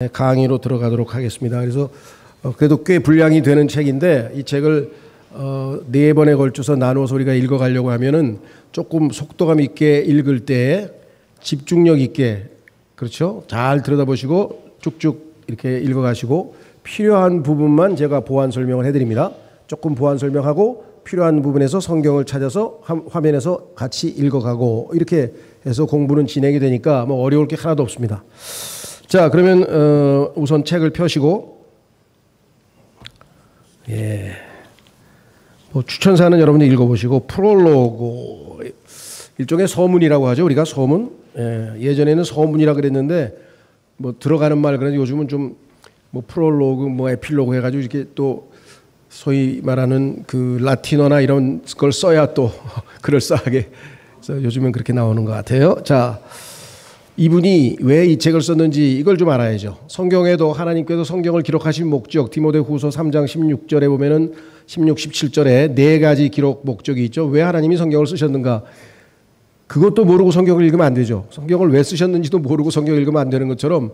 강의로 들어가도록 하겠습니다. 그래서 그래도 꽤 분량이 되는 책인데 이 책을 네 번에 걸쳐서 나눠서 우리가 읽어가려고 하면은 조금 속도감 있게 읽을 때 집중력 있게, 그렇죠? 잘 들여다보시고 쭉쭉 이렇게 읽어가시고 필요한 부분만 제가 보완 설명을 해드립니다. 조금 보완 설명하고 필요한 부분에서 성경을 찾아서 화면에서 같이 읽어가고 이렇게 해서 공부는 진행이 되니까 뭐 어려울 게 하나도 없습니다. 자, 그러면 우선 책을 펴시고, 뭐 추천사는 여러분들 읽어보시고, 프롤로그 일종의 서문이라고 하죠. 우리가 서문. 예전에는 서문이라 그랬는데 뭐 들어가는 말 그런데 요즘은 좀 뭐 프롤로그, 뭐 에필로그 해가지고 이렇게 또 소위 말하는 그 라틴어나 이런 걸 써야 또 그럴싸하게. 그래서 요즘은 그렇게 나오는 것 같아요. 자. 이분이 왜 이 책을 썼는지 이걸 좀 알아야죠. 성경에도 하나님께서 성경을 기록하신 목적, 디모데후서 3장 16절에 보면은 16, 17절에 네 가지 기록 목적이 있죠. 왜 하나님이 성경을 쓰셨는가? 그것도 모르고 성경을 읽으면 안 되죠. 성경을 왜 쓰셨는지도 모르고 성경을 읽으면 안 되는 것처럼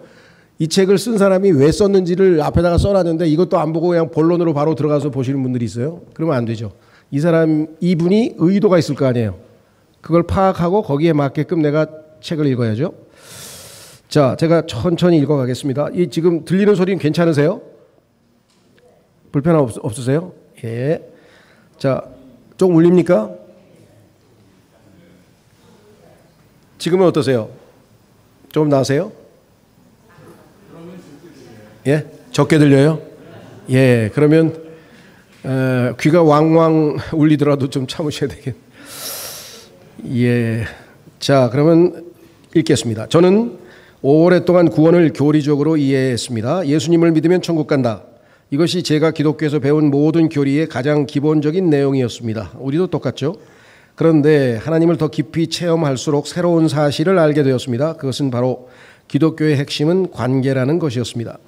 이 책을 쓴 사람이 왜 썼는지를 앞에다가 써놨는데 이것도 안 보고 그냥 본론으로 바로 들어가서 보시는 분들이 있어요. 그러면 안 되죠. 이분이 의도가 있을 거 아니에요. 그걸 파악하고 거기에 맞게끔 내가 책을 읽어야죠. 자, 제가 천천히 읽어가겠습니다. 이 지금 들리는 소리는 괜찮으세요? 불편 없으세요? 예. 자, 좀 울립니까? 지금은 어떠세요? 좀 나으세요? 예? 적게 들려요? 예. 그러면 귀가 왕왕 울리더라도 좀 참으셔야 되겠. 예. 자, 그러면 읽겠습니다. 저는 오랫동안 구원을 교리적으로 이해했습니다. 예수님을 믿으면 천국 간다. 이것이 제가 기독교에서 배운 모든 교리의 가장 기본적인 내용이었습니다. 우리도 똑같죠? 그런데 하나님을 더 깊이 체험할수록 새로운 사실을 알게 되었습니다. 그것은 바로 기독교의 핵심은 관계라는 것이었습니다.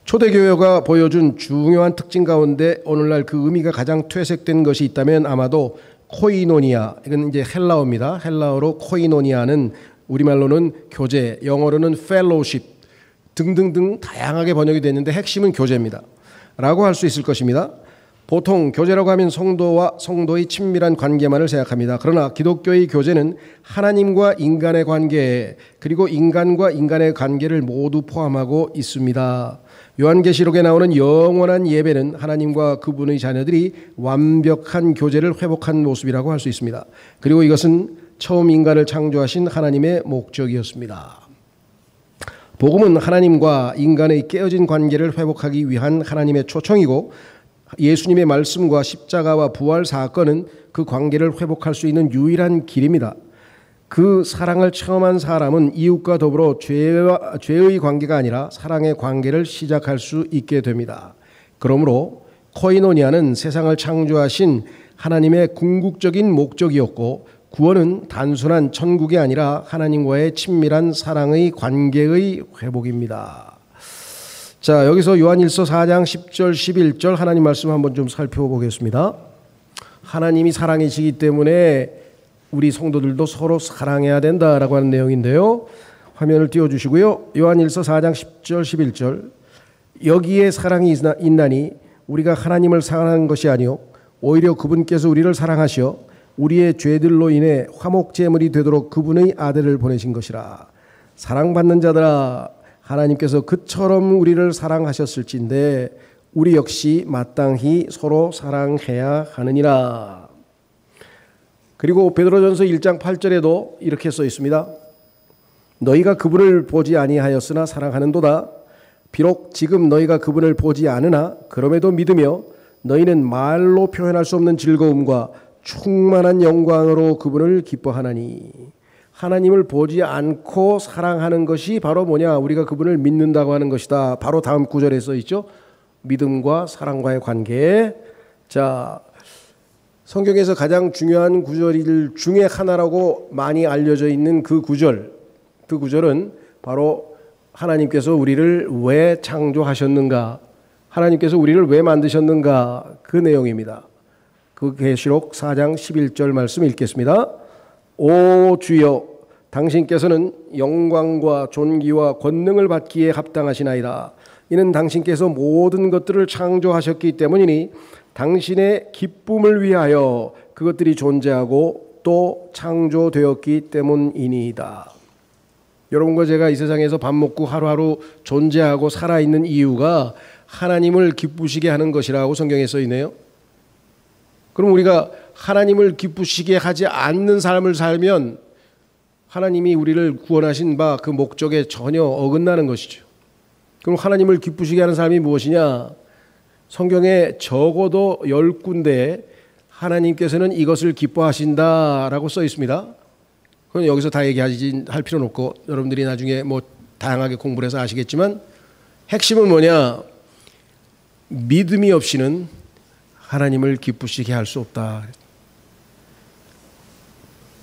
초대교회가 보여준 중요한 특징 가운데 오늘날 그 의미가 가장 퇴색된 것이 있다면 아마도 코이노니아, 이건 이제 헬라어입니다. 헬라어로 코이노니아는 우리말로는 교제, 영어로는 fellowship 등등등 다양하게 번역이 됐는데 핵심은 교제입니다. 라고 할 수 있을 것입니다. 보통 교제라고 하면 성도와 성도의 친밀한 관계만을 생각합니다. 그러나 기독교의 교제는 하나님과 인간의 관계 그리고 인간과 인간의 관계를 모두 포함하고 있습니다. 요한계시록에 나오는 영원한 예배는 하나님과 그분의 자녀들이 완벽한 교제를 회복한 모습이라고 할 수 있습니다. 그리고 이것은 처음 인간을 창조하신 하나님의 목적이었습니다. 복음은 하나님과 인간의 깨어진 관계를 회복하기 위한 하나님의 초청이고 예수님의 말씀과 십자가와 부활 사건은 그 관계를 회복할 수 있는 유일한 길입니다. 그 사랑을 체험한 사람은 이웃과 더불어 죄의 관계가 아니라 사랑의 관계를 시작할 수 있게 됩니다. 그러므로 코이노니아는 세상을 창조하신 하나님의 궁극적인 목적이었고 구원은 단순한 천국이 아니라 하나님과의 친밀한 사랑의 관계의 회복입니다. 자, 여기서 요한일서 4장 10절 11절 하나님 말씀 한번 좀 살펴보겠습니다. 하나님이 사랑이시기 때문에 우리 성도들도 서로 사랑해야 된다라고 하는 내용인데요. 화면을 띄워주시고요. 요한일서 4장 10절 11절 여기에 사랑이 있나니 우리가 하나님을 사랑하는 것이 아니요 오히려 그분께서 우리를 사랑하시어 우리의 죄들로 인해 화목제물이 되도록 그분의 아들을 보내신 것이라. 사랑받는 자들아 하나님께서 그처럼 우리를 사랑하셨을진데 우리 역시 마땅히 서로 사랑해야 하느니라. 그리고 베드로전서 1장 8절에도 이렇게 써 있습니다. 너희가 그분을 보지 아니하였으나 사랑하는도다. 비록 지금 너희가 그분을 보지 않으나 그럼에도 믿으며 너희는 말로 표현할 수 없는 즐거움과 충만한 영광으로 그분을 기뻐하나니. 하나님을 보지 않고 사랑하는 것이 바로 뭐냐? 우리가 그분을 믿는다고 하는 것이다. 바로 다음 구절에 써 있죠. 믿음과 사랑과의 관계. 자, 성경에서 가장 중요한 구절 중에 하나라고 많이 알려져 있는 그 구절은 바로 하나님께서 우리를 왜 창조하셨는가? 하나님께서 우리를 왜 만드셨는가? 그 내용입니다. 그 계시록 4장 11절 말씀 읽겠습니다. 오 주여 당신께서는 영광과 존귀와 권능을 받기에 합당하시나이다. 이는 당신께서 모든 것들을 창조하셨기 때문이니 당신의 기쁨을 위하여 그것들이 존재하고 또 창조되었기 때문이니이다. 여러분과 제가 이 세상에서 밥 먹고 하루하루 존재하고 살아있는 이유가 하나님을 기쁘시게 하는 것이라고 성경에 써 있네요. 그럼 우리가 하나님을 기쁘시게 하지 않는 삶을 살면 하나님이 우리를 구원하신 바 그 목적에 전혀 어긋나는 것이죠. 그럼 하나님을 기쁘시게 하는 삶이 무엇이냐? 성경에 적어도 10군데에 하나님께서는 이것을 기뻐하신다라고 써 있습니다. 그건 여기서 다 얘기하지 할 필요는 없고 여러분들이 나중에 뭐 다양하게 공부를 해서 아시겠지만 핵심은 뭐냐? 믿음이 없이는 하나님을 기쁘시게 할 수 없다.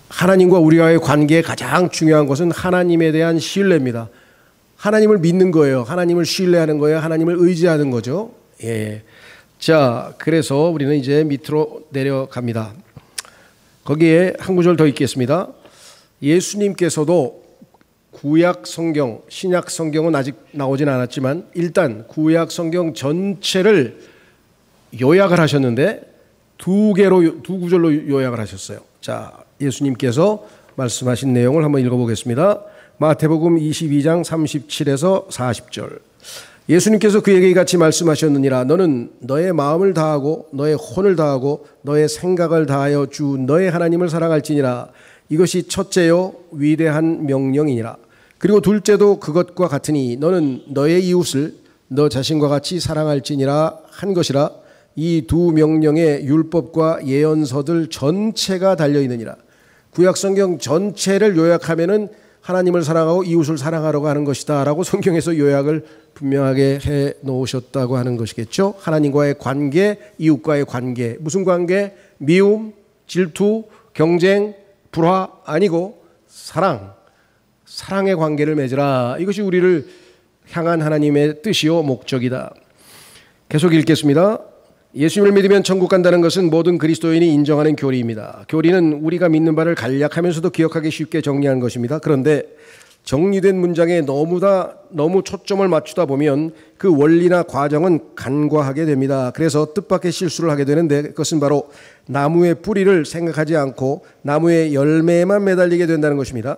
하나님과 우리와의 관계에 가장 중요한 것은 하나님에 대한 신뢰입니다. 하나님을 믿는 거예요. 하나님을 신뢰하는 거예요. 하나님을 의지하는 거죠. 예. 자, 그래서 우리는 이제 밑으로 내려갑니다. 거기에 한 구절 더 읽겠습니다. 예수님께서도 구약 성경, 신약 성경은 아직 나오진 않았지만 일단 구약 성경 전체를 요약을 하셨는데 두 구절로 요약을 하셨어요. 자, 예수님께서 말씀하신 내용을 한번 읽어보겠습니다. 마태복음 22장 37에서 40절. 예수님께서 그에게 이같이 말씀하셨느니라. 너는 너의 마음을 다하고 너의 혼을 다하고 너의 생각을 다하여 주 너의 하나님을 사랑할지니라. 이것이 첫째요 위대한 명령이니라. 그리고 둘째도 그것과 같으니 너는 너의 이웃을 너 자신과 같이 사랑할지니라 한 것이라. 이 두 명령의 율법과 예언서들 전체가 달려있느니라. 구약성경 전체를 요약하면은 하나님을 사랑하고 이웃을 사랑하라고 하는 것이다 라고 성경에서 요약을 분명하게 해 놓으셨다고 하는 것이겠죠. 하나님과의 관계, 이웃과의 관계. 무슨 관계? 미움, 질투, 경쟁, 불화 아니고 사랑. 사랑의 관계를 맺으라. 이것이 우리를 향한 하나님의 뜻이요 목적이다. 계속 읽겠습니다. 예수님을 믿으면 천국 간다는 것은 모든 그리스도인이 인정하는 교리입니다. 교리는 우리가 믿는 바를 간략하면서도 기억하기 쉽게 정리하는 것입니다. 그런데 정리된 문장에 너무 초점을 맞추다 보면 그 원리나 과정은 간과하게 됩니다. 그래서 뜻밖의 실수를 하게 되는데 그것은 바로 나무의 뿌리를 생각하지 않고 나무의 열매에만 매달리게 된다는 것입니다.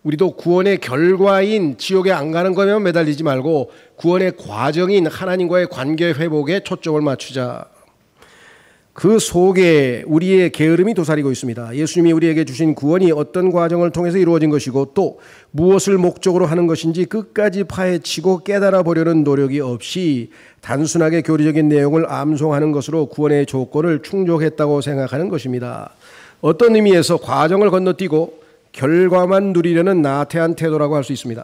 우리도 구원의 결과인 지옥에 안 가는 거면 매달리지 말고 구원의 과정인 하나님과의 관계 회복에 초점을 맞추자. 그 속에 우리의 게으름이 도사리고 있습니다. 예수님이 우리에게 주신 구원이 어떤 과정을 통해서 이루어진 것이고 또 무엇을 목적으로 하는 것인지 끝까지 파헤치고 깨달아 보려는 노력이 없이 단순하게 교리적인 내용을 암송하는 것으로 구원의 조건을 충족했다고 생각하는 것입니다. 어떤 의미에서 과정을 건너뛰고 결과만 누리려는 나태한 태도라고 할 수 있습니다.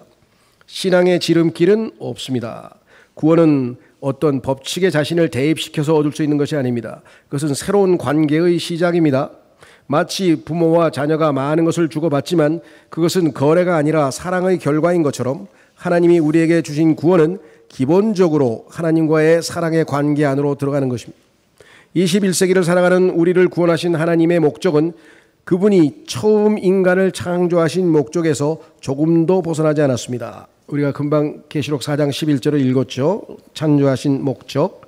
신앙의 지름길은 없습니다. 구원은 어떤 법칙에 자신을 대입시켜서 얻을 수 있는 것이 아닙니다. 그것은 새로운 관계의 시작입니다. 마치 부모와 자녀가 많은 것을 주고받지만 그것은 거래가 아니라 사랑의 결과인 것처럼 하나님이 우리에게 주신 구원은 기본적으로 하나님과의 사랑의 관계 안으로 들어가는 것입니다. 21세기를 살아가는 우리를 구원하신 하나님의 목적은 그분이 처음 인간을 창조하신 목적에서 조금도 벗어나지 않았습니다. 우리가 금방 계시록 4장 11절을 읽었죠. 창조하신 목적.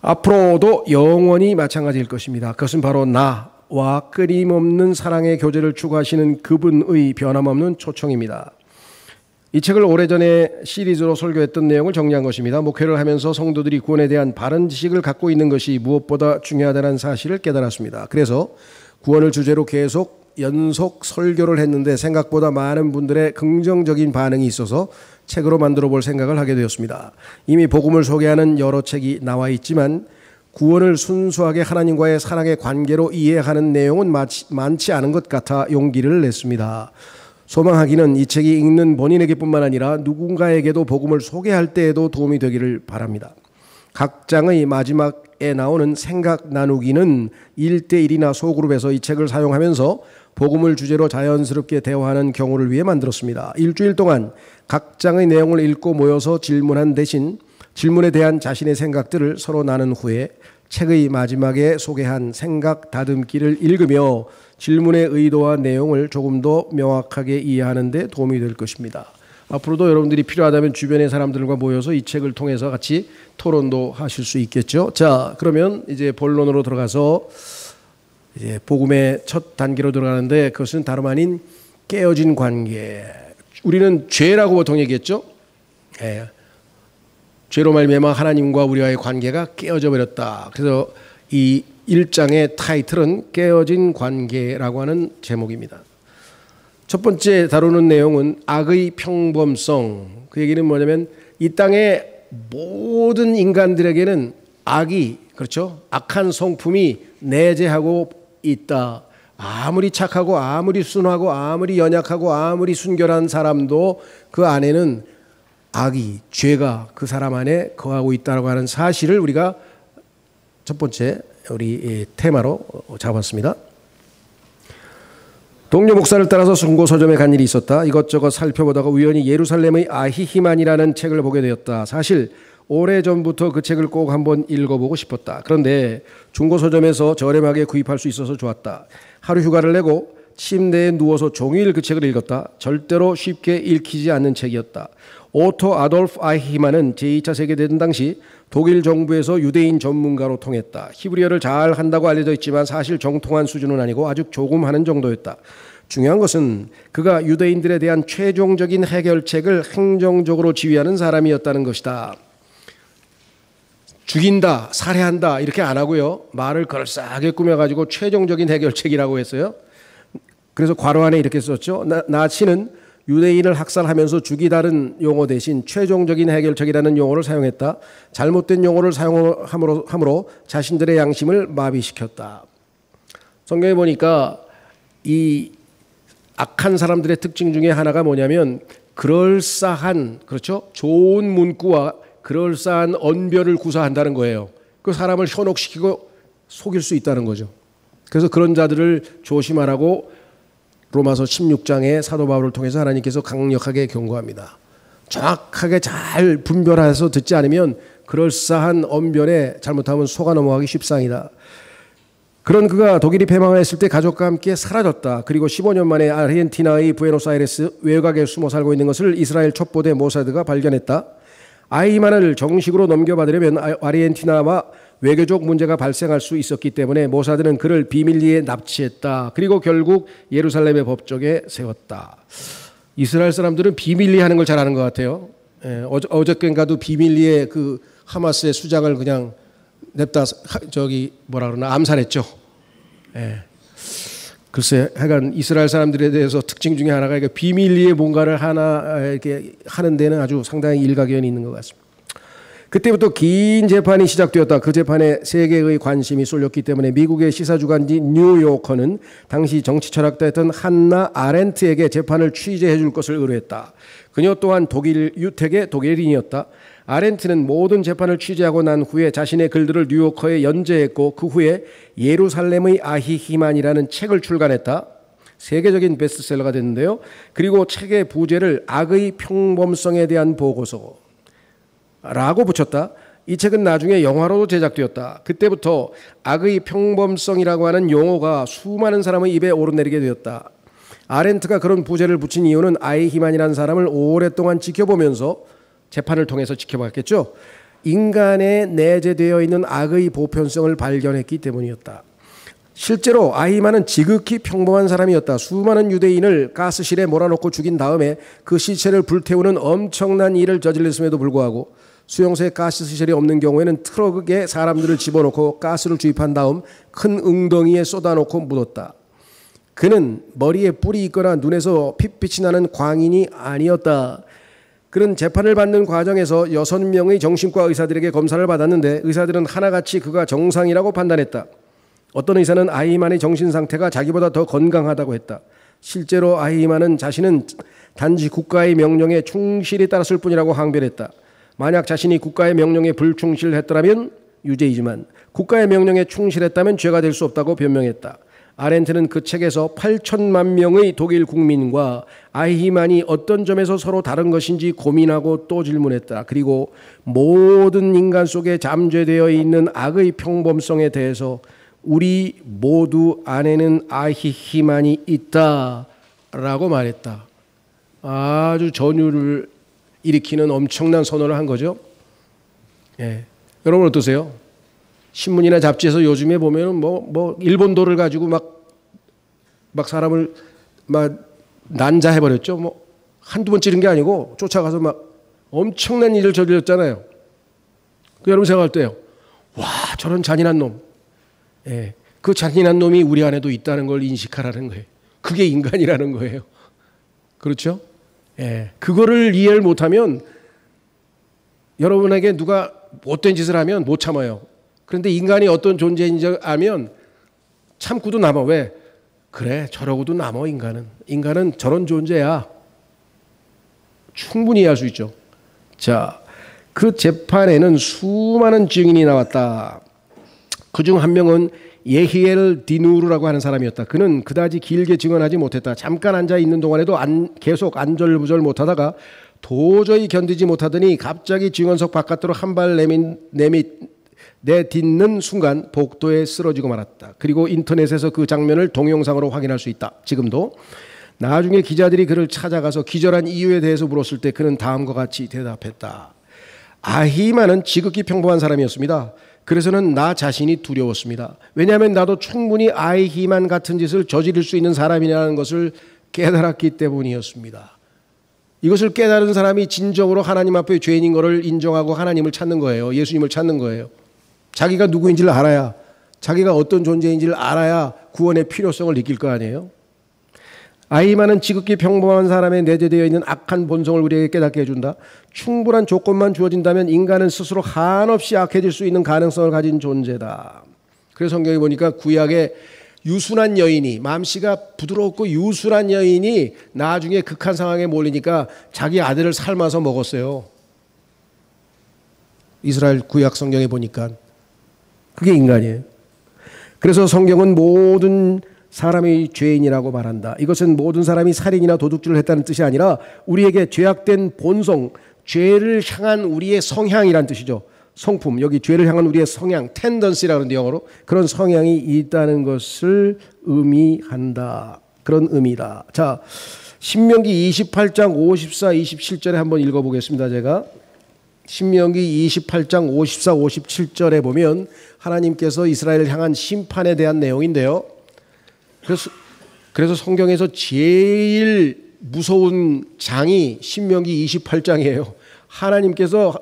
앞으로도 영원히 마찬가지일 것입니다. 그것은 바로 나와 끊임없는 사랑의 교제를 추구하시는 그분의 변함없는 초청입니다. 이 책을 오래전에 시리즈로 설교했던 내용을 정리한 것입니다. 목회를 하면서 성도들이 구원에 대한 바른 지식을 갖고 있는 것이 무엇보다 중요하다는 사실을 깨달았습니다. 그래서 구원을 주제로 계속 연속 설교를 했는데 생각보다 많은 분들의 긍정적인 반응이 있어서 책으로 만들어 볼 생각을 하게 되었습니다. 이미 복음을 소개하는 여러 책이 나와 있지만 구원을 순수하게 하나님과의 사랑의 관계로 이해하는 내용은 많지 않은 것 같아 용기를 냈습니다. 소망하기는 이 책이 읽는 본인에게뿐만 아니라 누군가에게도 복음을 소개할 때에도 도움이 되기를 바랍니다. 각 장의 마지막에 나오는 생각 나누기는 1대1이나 소그룹에서 이 책을 사용하면서 복음을 주제로 자연스럽게 대화하는 경우를 위해 만들었습니다. 일주일 동안 각 장의 내용을 읽고 모여서 질문한 대신 질문에 대한 자신의 생각들을 서로 나눈 후에 책의 마지막에 소개한 생각 다듬기를 읽으며 질문의 의도와 내용을 조금 더 명확하게 이해하는 데 도움이 될 것입니다. 앞으로도 여러분들이 필요하다면 주변의 사람들과 모여서 이 책을 통해서 같이 토론도 하실 수 있겠죠. 자, 그러면 이제 본론으로 들어가서 이제 복음의 첫 단계로 들어가는데 그것은 다름 아닌 깨어진 관계. 우리는 죄라고 보통 얘기했죠. 죄로 말미암아 하나님과 우리와의 관계가 깨어져 버렸다. 그래서 이 1장의 타이틀은 깨어진 관계라고 하는 제목입니다. 첫 번째 다루는 내용은 악의 평범성. 그 얘기는 뭐냐면 이 땅의 모든 인간들에게는 악이, 그렇죠? 악한 성품이 내재하고 있다. 아무리 착하고 아무리 순하고 아무리 연약하고 아무리 순결한 사람도 그 안에는 악이, 죄가 그 사람 안에 거하고 있다고 하는 사실을 우리가 첫 번째 우리 테마로 잡았습니다. 동료 목사를 따라서 중고 서점에 간 일이 있었다. 이것저것 살펴보다가 우연히 예루살렘의 아히히만이라는 책을 보게 되었다. 사실 오래전부터 그 책을 꼭 한번 읽어보고 싶었다. 그런데 중고 서점에서 저렴하게 구입할 수 있어서 좋았다. 하루 휴가를 내고 침대에 누워서 종일 그 책을 읽었다. 절대로 쉽게 읽히지 않는 책이었다. 오토 아돌프 아히히만은 제2차 세계대전 당시 독일 정부에서 유대인 전문가로 통했다. 히브리어를 잘 한다고 알려져 있지만 사실 정통한 수준은 아니고 아주 조금 하는 정도였다. 중요한 것은 그가 유대인들에 대한 최종적인 해결책을 행정적으로 지휘하는 사람이었다는 것이다. 죽인다, 살해한다 이렇게 안 하고요. 말을 그럴싸하게 꾸며가지고 최종적인 해결책이라고 했어요. 그래서 괄호 안에 이렇게 썼죠. 나치는 유대인을 학살하면서 죽이다는 용어 대신 최종적인 해결책이라는 용어를 사용했다. 잘못된 용어를 사용함으로 자신들의 양심을 마비시켰다. 성경에 보니까 이 악한 사람들의 특징 중에 하나가 뭐냐면 그럴싸한, 그렇죠? 좋은 문구와 그럴싸한 언변을 구사한다는 거예요. 그 사람을 현혹시키고 속일 수 있다는 거죠. 그래서 그런 자들을 조심하라고 로마서 16장의 사도 바울을 통해서 하나님께서 강력하게 경고합니다. 정확하게 잘 분별해서 듣지 않으면 그럴싸한 언변에 잘못하면 속아 넘어가기 쉽상이다. 그런 그가 독일이 패망했을 때 가족과 함께 사라졌다. 그리고 15년 만에 아르헨티나의 부에노스아이레스 외곽에 숨어 살고 있는 것을 이스라엘 첩보대 모사드가 발견했다. 아히만을 정식으로 넘겨받으려면 아르헨티나와 외교적 문제가 발생할 수 있었기 때문에 모사드는 그를 비밀리에 납치했다. 그리고 결국 예루살렘의 법정에 세웠다. 이스라엘 사람들은 비밀리 하는 걸 잘하는 것 같아요. 어저께인가도 비밀리에 그 하마스의 수장을 그냥 냅다 암살했죠. 글쎄, 하여간 이스라엘 사람들에 대해서 특징 중에 하나가 비밀리에 뭔가를 하나 이렇게 하는 데는 아주 상당히 일가견이 있는 것 같습니다. 그때부터 긴 재판이 시작되었다. 그 재판에 세계의 관심이 쏠렸기 때문에 미국의 시사주간지 뉴요커는 당시 정치 철학자였던 한나 아렌트에게 재판을 취재해 줄 것을 의뢰했다. 그녀 또한 독일 유택의 독일인이었다. 아렌트는 모든 재판을 취재하고 난 후에 자신의 글들을 뉴요커에 연재했고 그 후에 예루살렘의 아히히만이라는 책을 출간했다. 세계적인 베스트셀러가 됐는데요. 그리고 책의 부제를 악의 평범성에 대한 보고서 라고 붙였다. 이 책은 나중에 영화로도 제작되었다. 그때부터 악의 평범성이라고 하는 용어가 수많은 사람의 입에 오르내리게 되었다. 아렌트가 그런 부제를 붙인 이유는 아히히만이라는 사람을 오랫동안 지켜보면서 재판을 통해서 지켜봤겠죠. 인간에 내재되어 있는 악의 보편성을 발견했기 때문이었다. 실제로 아히만은 지극히 평범한 사람이었다. 수많은 유대인을 가스실에 몰아넣고 죽인 다음에 그 시체를 불태우는 엄청난 일을 저질렀음에도 불구하고 수용소에 가스 시설이 없는 경우에는 트럭에 사람들을 집어넣고 가스를 주입한 다음 큰 웅덩이에 쏟아놓고 묻었다. 그는 머리에 뿔이 있거나 눈에서 핏빛이 나는 광인이 아니었다. 그는 재판을 받는 과정에서 6명의 정신과 의사들에게 검사를 받았는데 의사들은 하나같이 그가 정상이라고 판단했다. 어떤 의사는 아히만의 정신 상태가 자기보다 더 건강하다고 했다. 실제로 아히만은 자신은 단지 국가의 명령에 충실히 따랐을 뿐이라고 항변했다. 만약 자신이 국가의 명령에 불충실했더라면 유죄이지만 국가의 명령에 충실했다면 죄가 될 수 없다고 변명했다. 아렌트는 그 책에서 8천만 명의 독일 국민과 아히만이 어떤 점에서 서로 다른 것인지 고민하고 또 질문했다. 그리고 모든 인간 속에 잠재되어 있는 악의 평범성에 대해서 우리 모두 안에는 아히만이 있다라고 말했다. 아주 전율을 일으키는 엄청난 선언을 한 거죠. 예. 여러분 어떠세요? 신문이나 잡지에서 요즘에 보면은 뭐 일본도를 가지고 막 사람을 막 난자해 버렸죠. 뭐 한두 번 찌른 게 아니고 쫓아가서 막 엄청난 일을 저질렀잖아요. 여러분 생각할 때요. 와, 저런 잔인한 놈. 예. 그 잔인한 놈이 우리 안에도 있다는 걸 인식하라는 거예요. 그게 인간이라는 거예요. 그렇죠? 예. 그거를 이해를 못하면 여러분에게 누가 못된 짓을 하면 못 참아요. 그런데 인간이 어떤 존재인지 알면 참고도 남아. 왜? 그래, 저러고도 남아. 인간은 저런 존재야. 충분히 이해할 수 있죠. 자, 그 재판에는 수많은 증인이 나왔다. 그중 한 명은 예히엘 디누르라고 하는 사람이었다. 그는 그다지 길게 증언하지 못했다. 잠깐 앉아 있는 동안에도 계속 안절부절 못하다가 도저히 견디지 못하더니 갑자기 증언석 바깥으로 한 발 내딛는 순간 복도에 쓰러지고 말았다. 그리고 인터넷에서 그 장면을 동영상으로 확인할 수 있다. 지금도. 나중에 기자들이 그를 찾아가서 기절한 이유에 대해서 물었을 때 그는 다음과 같이 대답했다. 아히만은 지극히 평범한 사람이었습니다. 그래서는 나 자신이 두려웠습니다. 왜냐하면 나도 충분히 아히만 같은 짓을 저지를 수 있는 사람이라는 것을 깨달았기 때문이었습니다. 이것을 깨달은 사람이 진정으로 하나님 앞에 죄인인 것을 인정하고 하나님을 찾는 거예요. 예수님을 찾는 거예요. 자기가 누구인지를 알아야, 자기가 어떤 존재인지를 알아야 구원의 필요성을 느낄 거 아니에요. 아히만은 지극히 평범한 사람에 내재되어 있는 악한 본성을 우리에게 깨닫게 해준다. 충분한 조건만 주어진다면 인간은 스스로 한없이 악해질 수 있는 가능성을 가진 존재다. 그래서 성경에 보니까 구약의 유순한 여인이, 마음씨가 부드럽고 유순한 여인이 나중에 극한 상황에 몰리니까 자기 아들을 삶아서 먹었어요. 이스라엘 구약 성경에 보니까 그게 인간이에요. 그래서 성경은 모든 사람이 죄인이라고 말한다. 이것은 모든 사람이 살인이나 도둑질을 했다는 뜻이 아니라 우리에게 죄악된 본성, 죄를 향한 우리의 성향이란 뜻이죠. 성품, 여기 죄를 향한 우리의 성향, 텐던시라고 하는데 영어로 그런 성향이 있다는 것을 의미한다. 그런 의미다. 자, 신명기 28장 54, 27절에 한번 읽어보겠습니다. 제가 신명기 28장 54, 57절에 보면 하나님께서 이스라엘을 향한 심판에 대한 내용인데요. 그래서 성경에서 제일 무서운 장이 신명기 28장이에요. 하나님께서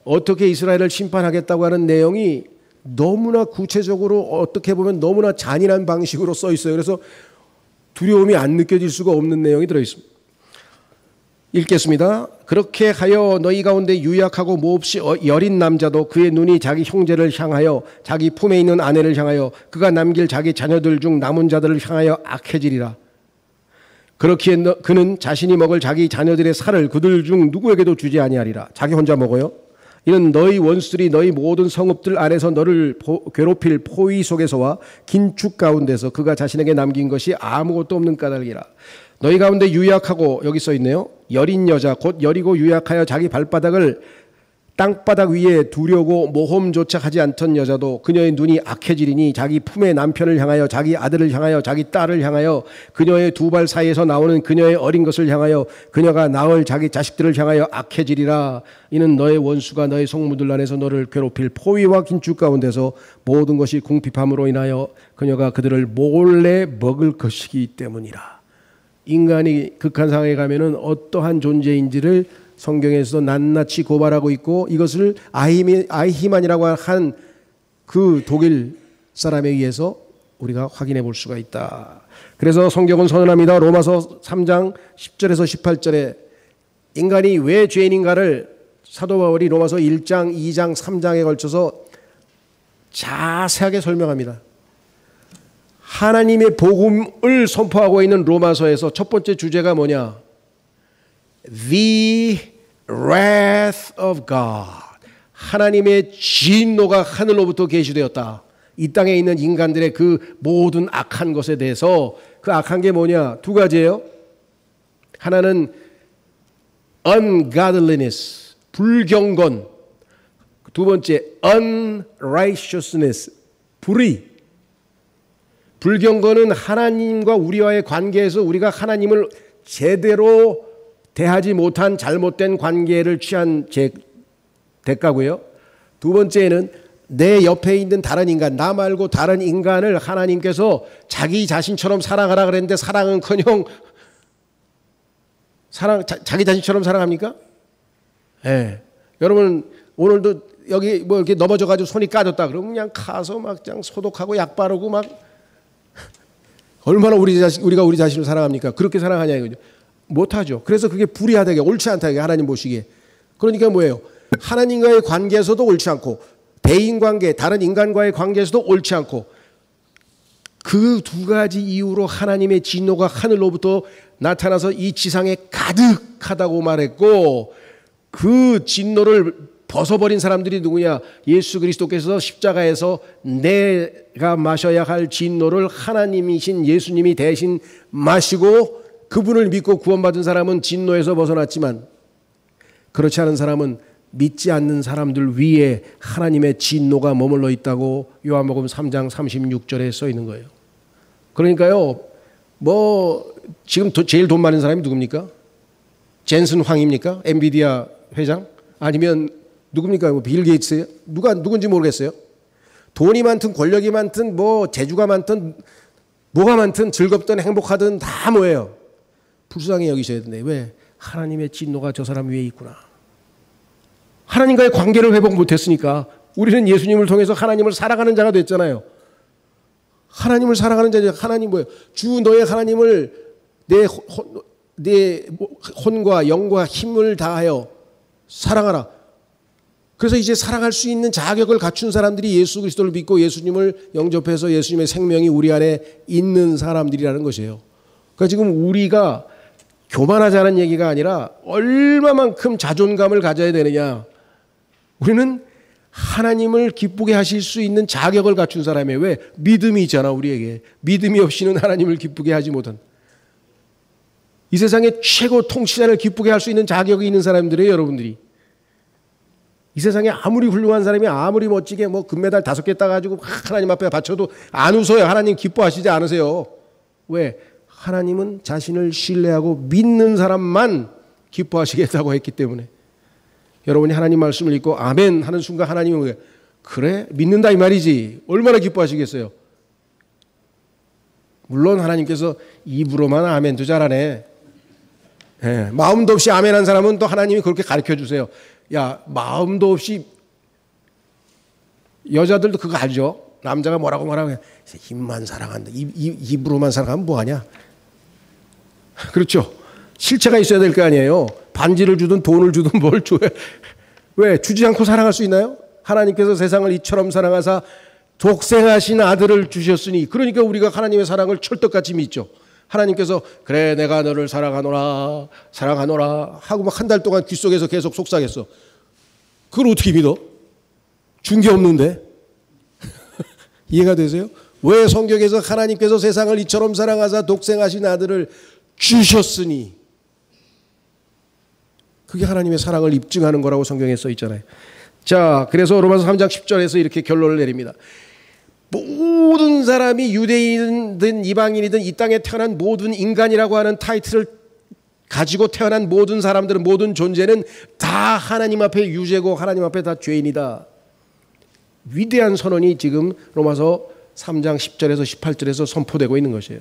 어떻게 이스라엘을 심판하겠다고 하는 내용이 너무나 구체적으로 어떻게 보면 너무나 잔인한 방식으로 써 있어요. 그래서 두려움이 안 느껴질 수가 없는 내용이 들어있습니다. 읽겠습니다. 그렇게 하여 너희 가운데 유약하고 몹시 여린 남자도 그의 눈이 자기 형제를 향하여 자기 품에 있는 아내를 향하여 그가 남길 자기 자녀들 중 남은 자들을 향하여 악해지리라. 그렇기에 그는 자신이 먹을 자기 자녀들의 살을 그들 중 누구에게도 주지 아니하리라. 자기 혼자 먹어요. 이는 너희 원수들이 너희 모든 성읍들 안에서 너를 괴롭힐 포위 속에서와 긴축 가운데서 그가 자신에게 남긴 것이 아무것도 없는 까닭이라. 너희 가운데 유약하고, 여기 써 있네요, 여린 여자 곧 여리고 유약하여 자기 발바닥을 땅바닥 위에 두려고 모험조차 하지 않던 여자도 그녀의 눈이 악해지리니 자기 품의 남편을 향하여 자기 아들을 향하여 자기 딸을 향하여 그녀의 두 발 사이에서 나오는 그녀의 어린 것을 향하여 그녀가 낳을 자기 자식들을 향하여 악해지리라. 이는 너의 원수가 너의 성문들 안에서 너를 괴롭힐 포위와 긴축 가운데서 모든 것이 궁핍함으로 인하여 그녀가 그들을 몰래 먹을 것이기 때문이라. 인간이 극한 상황에 가면은 어떠한 존재인지를 성경에서 낱낱이 고발하고 있고, 이것을 아히만이라고 한 그 독일 사람에 의해서 우리가 확인해 볼 수가 있다. 그래서 성경은 선언합니다. 로마서 3장 10절에서 18절에 인간이 왜 죄인인가를 사도 바울이 로마서 1장, 2장, 3장에 걸쳐서 자세하게 설명합니다. 하나님의 복음을 선포하고 있는 로마서에서 첫 번째 주제가 뭐냐? The wrath of God. 하나님의 진노가 하늘로부터 계시되었다. 이 땅에 있는 인간들의 그 모든 악한 것에 대해서, 그 악한 게 뭐냐? 두 가지예요. 하나는 ungodliness, 불경건. 두 번째 unrighteousness, 불의. 불경건은 하나님과 우리와의 관계에서 우리가 하나님을 제대로 대하지 못한 잘못된 관계를 취한 대가고요. 두 번째는 내 옆에 있는 다른 인간, 나 말고 다른 인간을 하나님께서 자기 자신처럼 사랑하라 그랬는데 사랑은커녕 자기 자신처럼 사랑합니까? 예. 여러분 오늘도 여기 뭐 이렇게 넘어져 가지고 손이 까졌다 그러면 그냥 가서 막 그냥 소독하고 약 바르고 막 얼마나 우리가 우리 자신을 사랑합니까? 그렇게 사랑하냐 이거죠. 못하죠. 그래서 그게 불의하다게 옳지 않다 이게 하나님 보시기에. 그러니까 뭐예요? 하나님과의 관계에서도 옳지 않고 대인관계, 다른 인간과의 관계에서도 옳지 않고 그 두 가지 이유로 하나님의 진노가 하늘로부터 나타나서 이 지상에 가득하다고 말했고 그 진노를 벗어버린 사람들이 누구냐? 예수 그리스도께서 십자가에서 내가 마셔야 할 진노를 하나님이신 예수님이 대신 마시고 그분을 믿고 구원받은 사람은 진노에서 벗어났지만 그렇지 않은 사람은 믿지 않는 사람들 위에 하나님의 진노가 머물러 있다고 요한복음 3장 36절에 써 있는 거예요. 그러니까요, 뭐 지금 제일 돈 많은 사람이 누굽니까? 젠슨 황입니까? 엔비디아 회장? 아니면 누굽니까? 뭐 빌 게이츠예요? 누군지 모르겠어요. 돈이 많든 권력이 많든 뭐 재주가 많든 뭐가 많든 즐겁든 행복하든 다 뭐예요? 불쌍히 여기셔야 되는데 왜? 하나님의 진노가 저 사람 위에 있구나. 하나님과의 관계를 회복 못했으니까 우리는 예수님을 통해서 하나님을 살아가는 자가 됐잖아요. 하나님을 살아가는 자죠. 하나님 뭐예요? 주 너의 하나님을 내 혼과 영과 힘을 다하여 사랑하라. 그래서 이제 사랑할 수 있는 자격을 갖춘 사람들이 예수 그리스도를 믿고 예수님을 영접해서 예수님의 생명이 우리 안에 있는 사람들이라는 것이에요. 그러니까 지금 우리가 교만하자는 얘기가 아니라 얼마만큼 자존감을 가져야 되느냐. 우리는 하나님을 기쁘게 하실 수 있는 자격을 갖춘 사람이에요. 왜? 믿음이 있잖아 우리에게. 믿음이 없이는 하나님을 기쁘게 하지 못한. 이 세상의 최고 통치자를 기쁘게 할 수 있는 자격이 있는 사람들이에요. 여러분들이. 이 세상에 아무리 훌륭한 사람이 아무리 멋지게 뭐 금메달 5개 따가지고 하나님 앞에 바쳐도 안 웃어요. 하나님 기뻐하시지 않으세요. 왜? 하나님은 자신을 신뢰하고 믿는 사람만 기뻐하시겠다고 했기 때문에. 여러분이 하나님 말씀을 읽고 아멘 하는 순간 하나님은 그래? 믿는다 이 말이지. 얼마나 기뻐하시겠어요. 물론 하나님께서 입으로만 아멘도 잘하네. 예, 마음도 없이 아멘한 사람은 또 하나님이 그렇게 가르쳐 주세요. 야, 마음도 없이 여자들도 그거 알죠? 남자가 뭐라고 말하면 입만 사랑한다. 입으로만 사랑하면 뭐하냐? 그렇죠? 실체가 있어야 될 거 아니에요. 반지를 주든 돈을 주든 뭘 줘야. 왜? 주지 않고 사랑할 수 있나요? 하나님께서 세상을 이처럼 사랑하사 독생하신 아들을 주셨으니 그러니까 우리가 하나님의 사랑을 철떡같이 믿죠. 하나님께서 그래 내가 너를 사랑하노라 하고 막 한 달 동안 귓속에서 계속 속삭였어. 그걸 어떻게 믿어? 준 게 없는데. 이해가 되세요? 왜 성경에서 하나님께서 세상을 이처럼 사랑하사 독생하신 아들을 주셨으니 그게 하나님의 사랑을 입증하는 거라고 성경에 써 있잖아요. 자, 그래서 로마서 3장 10절에서 이렇게 결론을 내립니다. 모든 사람이 유대인이든 이방인이든 이 땅에 태어난 모든 인간이라고 하는 타이틀을 가지고 태어난 모든 사람들은 모든 존재는 다 하나님 앞에 유죄고 하나님 앞에 다 죄인이다. 위대한 선언이 지금 로마서 3장 10절에서 18절에서 선포되고 있는 것이에요.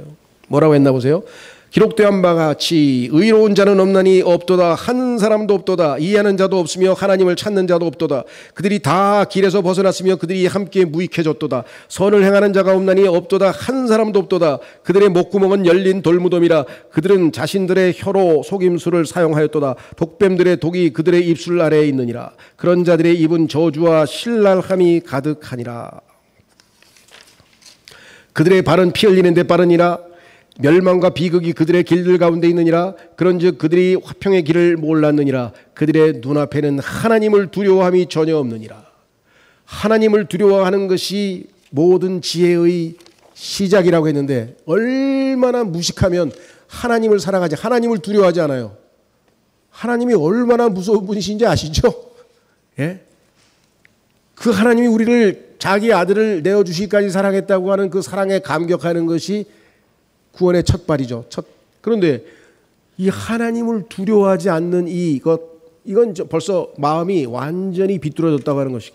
뭐라고 했나 보세요. 기록된 바와 같이 의로운 자는 없나니 없도다. 한 사람도 없도다. 이해하는 자도 없으며 하나님을 찾는 자도 없도다. 그들이 다 길에서 벗어났으며 그들이 함께 무익해졌도다. 선을 행하는 자가 없나니 없도다. 한 사람도 없도다. 그들의 목구멍은 열린 돌무덤이라. 그들은 자신들의 혀로 속임수를 사용하였도다. 독뱀들의 독이 그들의 입술 아래에 있느니라. 그런 자들의 입은 저주와 신랄함이 가득하니라. 그들의 발은 피 흘리는 데 빠르니라. 멸망과 비극이 그들의 길들 가운데 있느니라. 그런즉 그들이 화평의 길을 몰랐느니라. 그들의 눈앞에는 하나님을 두려워함이 전혀 없느니라. 하나님을 두려워하는 것이 모든 지혜의 시작이라고 했는데 얼마나 무식하면 하나님을 사랑하지, 하나님을 두려워하지 않아요. 하나님이 얼마나 무서운 분이신지 아시죠? 예? 그 하나님이 우리를 자기 아들을 내어주시기까지 사랑했다고 하는 그 사랑에 감격하는 것이 구원의 첫 발이죠. 그런데 이 하나님을 두려워하지 않는 이건 벌써 마음이 완전히 비뚤어졌다고 하는 것이죠.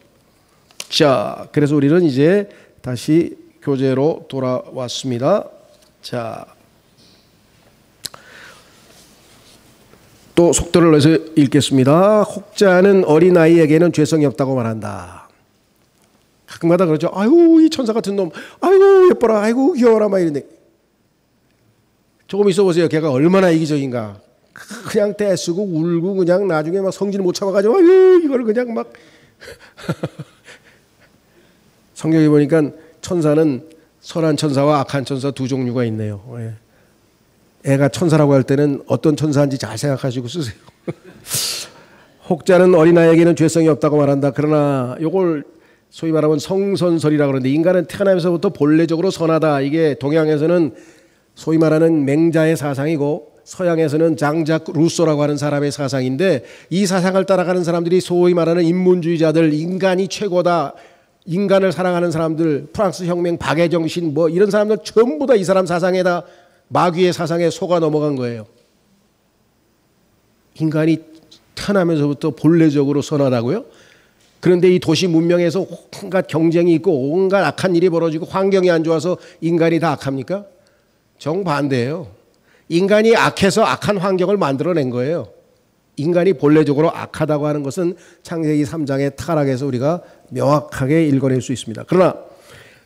자, 그래서 우리는 이제 다시 교재로 돌아왔습니다. 자, 또 속도를 내서 읽겠습니다. 혹자는 어린아이에게는 죄성이 없다고 말한다. 가끔가다 그러죠. 아이고 이 천사 같은 놈, 아이고 예뻐라, 아이고 귀여워라 막 이런데 조금 있어 보세요. 걔가 얼마나 이기적인가. 그냥 떼쓰고 울고 그냥 나중에 막 성질 못 참아가지고 아이고 이걸 그냥 막 성경에 보니까 천사는 선한 천사와 악한 천사 두 종류가 있네요. 예. 애가 천사라고 할 때는 어떤 천사인지 잘 생각하시고 쓰세요. 혹자는 어린아이에게는 죄성이 없다고 말한다. 그러나 이걸 소위 말하면 성선설이라고 그러는데 인간은 태어나면서부터 본래적으로 선하다. 이게 동양에서는 소위 말하는 맹자의 사상이고 서양에서는 장작 루소라고 하는 사람의 사상인데 이 사상을 따라가는 사람들이 소위 말하는 인문주의자들, 인간이 최고다, 인간을 사랑하는 사람들, 프랑스 혁명, 박애정신 뭐 이런 사람들 전부 다 이 사람 사상에다 마귀의 사상에 속아 넘어간 거예요. 인간이 태어나면서부터 본래적으로 선하다고요? 그런데 이 도시 문명에서 온갖 경쟁이 있고 온갖 악한 일이 벌어지고 환경이 안 좋아서 인간이 다 악합니까? 정반대예요. 인간이 악해서 악한 환경을 만들어낸 거예요. 인간이 본래적으로 악하다고 하는 것은 창세기 3장의 타락에서 우리가 명확하게 읽어낼 수 있습니다. 그러나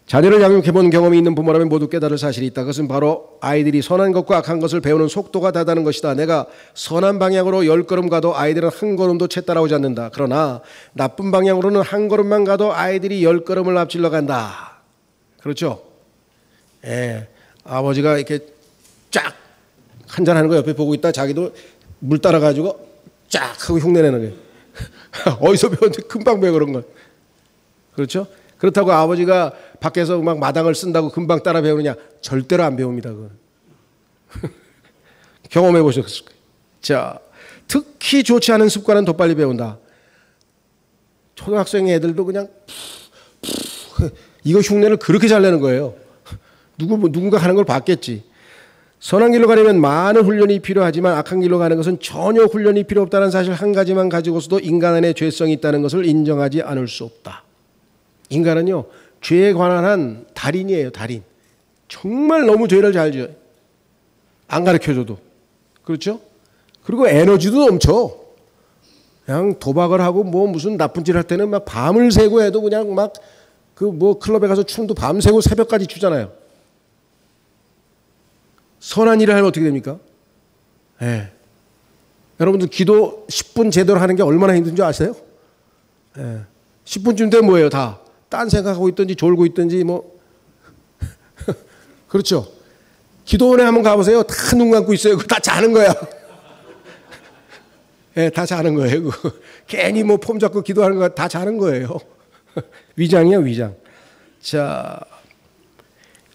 자녀를 양육해본 경험이 있는 부모라면 모두 깨달을 사실이 있다. 그것은 바로 아이들이 선한 것과 악한 것을 배우는 속도가 다르다는 것이다. 내가 선한 방향으로 10걸음 가도 아이들은 한 걸음도 채 따라오지 않는다. 그러나 나쁜 방향으로는 한 걸음만 가도 아이들이 10걸음을 앞질러 간다. 그렇죠? 예. 아버지가 이렇게 쫙 한잔하는 거 옆에 보고 있다 자기도 물 따라가지고 쫙 하고 흉내내는 거예요. 어디서 배웠는데 금방 배워 그런 걸. 그렇죠? 그렇다고 아버지가 밖에서 막 마당을 쓴다고 금방 따라 배우느냐? 절대로 안 배웁니다. 그건. 경험해 보셨을 거예요. 자, 특히 좋지 않은 습관은 더 빨리 배운다. 초등학생 애들도 그냥 이거 흉내를 그렇게 잘 내는 거예요. 누군가 하는 걸 봤겠지. 선한 길로 가려면 많은 훈련이 필요하지만 악한 길로 가는 것은 전혀 훈련이 필요 없다는 사실 한 가지만 가지고서도 인간 안에 죄성이 있다는 것을 인정하지 않을 수 없다. 인간은요, 죄에 관한 한 달인이에요, 달인. 정말 너무 죄를 잘 지어요. 안 가르쳐줘도. 그렇죠? 그리고 에너지도 넘쳐. 그냥 도박을 하고 뭐 무슨 나쁜 짓 할 때는 막 밤을 새고 해도 그냥 막 그 뭐 클럽에 가서 춤도 밤새고 새벽까지 추잖아요. 선한 일을 하면 어떻게 됩니까? 예. 여러분들 기도 10분 제대로 하는 게 얼마나 힘든지 아세요? 예. 10분쯤 되면 뭐예요? 다. 딴 생각하고 있든지 졸고 있든지 뭐. 그렇죠? 기도원에 한번 가보세요. 다 눈 감고 있어요. 그거 다 자는 거야. 예, 다 자는 거예요. 괜히 뭐 폼 잡고 기도하는 거 다 자는 거예요. 위장이야, 위장. 자.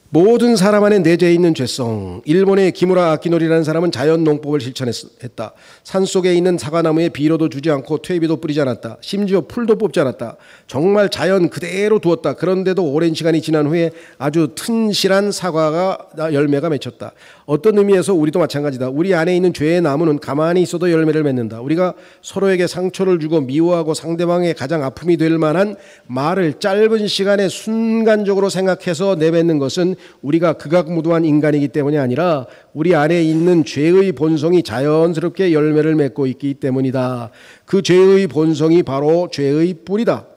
모든 사람 안에 내재해 있는 죄성. 일본의 기무라 아키노리라는 사람은 자연농법을 실천했다. 산속에 있는 사과나무에 비료도 주지 않고 퇴비도 뿌리지 않았다. 심지어 풀도 뽑지 않았다. 정말 자연 그대로 두었다. 그런데도 오랜 시간이 지난 후에 아주 튼실한 사과가 열매가 맺혔다. 어떤 의미에서 우리도 마찬가지다. 우리 안에 있는 죄의 나무는 가만히 있어도 열매를 맺는다. 우리가 서로에게 상처를 주고 미워하고 상대방의 가장 아픔이 될 만한 말을 짧은 시간에 순간적으로 생각해서 내뱉는 것은 우리가 극악무도한 인간이기 때문이 아니라 우리 안에 있는 죄의 본성이 자연스럽게 열매를 맺고 있기 때문이다. 그 죄의 본성이 바로 죄의 뿌리다.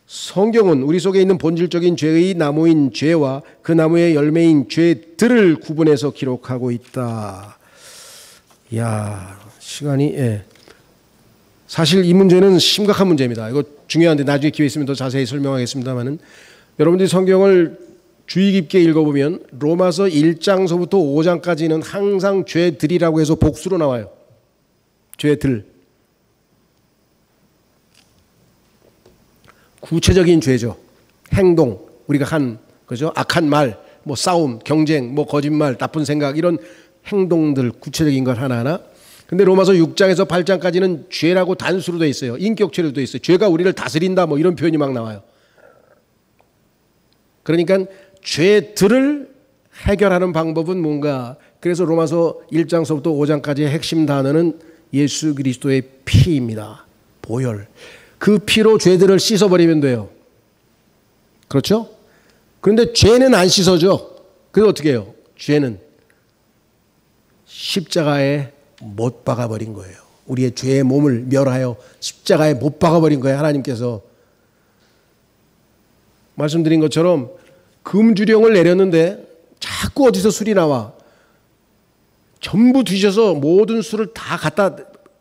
성경은 우리 속에 있는 본질적인 죄의 나무인 죄와 그 나무의 열매인 죄들을 구분해서 기록하고 있다. 이야, 시간이 사실 이 문제는 심각한 문제입니다. 이거 중요한데 나중에 기회 있으면 더 자세히 설명하겠습니다만은 여러분들이 성경을 주의 깊게 읽어보면 로마서 1장서부터 5장까지는 항상 죄들이라고 해서 복수로 나와요. 죄들. 구체적인 죄죠. 행동. 우리가 한 그죠? 악한 말, 뭐 싸움, 경쟁, 뭐 거짓말, 나쁜 생각 이런 행동들 구체적인 걸 하나하나. 근데 로마서 6장에서 8장까지는 죄라고 단수로 돼 있어요. 인격체로 돼 있어요. 죄가 우리를 다스린다 뭐 이런 표현이 막 나와요. 그러니까 죄들을 해결하는 방법은 뭔가. 그래서 로마서 1장서부터 5장까지의 핵심 단어는 예수 그리스도의 피입니다. 보혈. 그 피로 죄들을 씻어버리면 돼요. 그렇죠? 그런데 죄는 안 씻어져. 그래서 어떻게 해요? 죄는 십자가에 못 박아버린 거예요. 우리의 죄의 몸을 멸하여 십자가에 못 박아버린 거예요. 하나님께서. 말씀드린 것처럼 금주령을 내렸는데 자꾸 어디서 술이 나와. 전부 뒤져서 모든 술을 다 갖다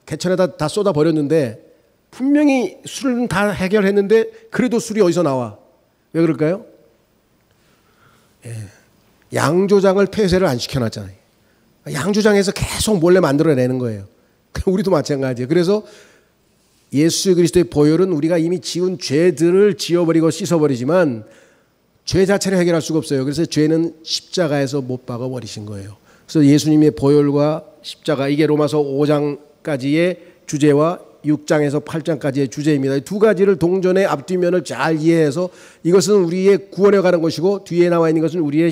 개천에다 다 쏟아버렸는데 분명히 술은 다 해결했는데 그래도 술이 어디서 나와. 왜 그럴까요? 양조장을 폐쇄를 안 시켜놨잖아요. 양조장에서 계속 몰래 만들어내는 거예요. 우리도 마찬가지예요. 그래서 예수 그리스도의 보혈은 우리가 이미 지은 죄들을 지워버리고 씻어버리지만 죄 자체를 해결할 수가 없어요. 그래서 죄는 십자가에서 못 박아버리신 거예요. 그래서 예수님의 보혈과 십자가, 이게 로마서 5장까지의 주제와 6장에서 8장까지의 주제입니다. 이 두 가지를 동전의 앞뒤면을 잘 이해해서 이것은 우리의 구원에 관한 것이고 뒤에 나와 있는 것은 우리의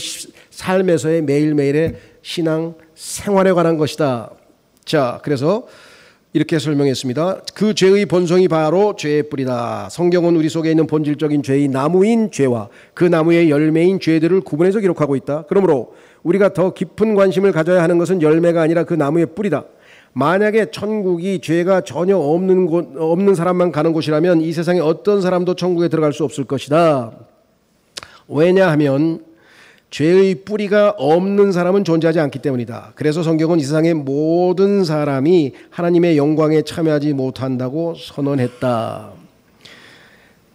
삶에서의 매일매일의 신앙 생활에 관한 것이다. 자, 그래서 이렇게 설명했습니다. 그 죄의 본성이 바로 죄의 뿌리다. 성경은 우리 속에 있는 본질적인 죄의 나무인 죄와 그 나무의 열매인 죄들을 구분해서 기록하고 있다. 그러므로 우리가 더 깊은 관심을 가져야 하는 것은 열매가 아니라 그 나무의 뿌리다. 만약에 천국이 죄가 전혀 없는 사람만 가는 곳이라면 이 세상에 어떤 사람도 천국에 들어갈 수 없을 것이다. 왜냐하면 죄의 뿌리가 없는 사람은 존재하지 않기 때문이다. 그래서 성경은 이 세상의 모든 사람이 하나님의 영광에 참여하지 못한다고 선언했다.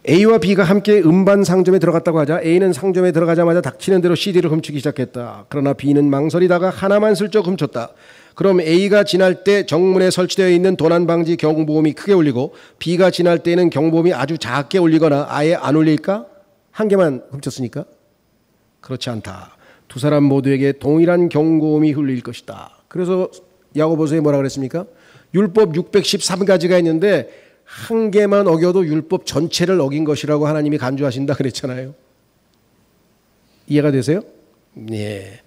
A와 B가 함께 음반 상점에 들어갔다고 하자 A는 상점에 들어가자마자 닥치는 대로 CD를 훔치기 시작했다. 그러나 B는 망설이다가 하나만 슬쩍 훔쳤다. 그럼 A가 지날 때 정문에 설치되어 있는 도난방지 경보음이 크게 울리고 B가 지날 때는 경보음이 아주 작게 울리거나 아예 안 울릴까? 한 개만 훔쳤으니까? 그렇지 않다. 두 사람 모두에게 동일한 경고음이 울릴 것이다. 그래서 야고보서에 뭐라 그랬습니까? 율법 613가지가 있는데 한 개만 어겨도 율법 전체를 어긴 것이라고 하나님이 간주하신다 그랬잖아요. 이해가 되세요? 예.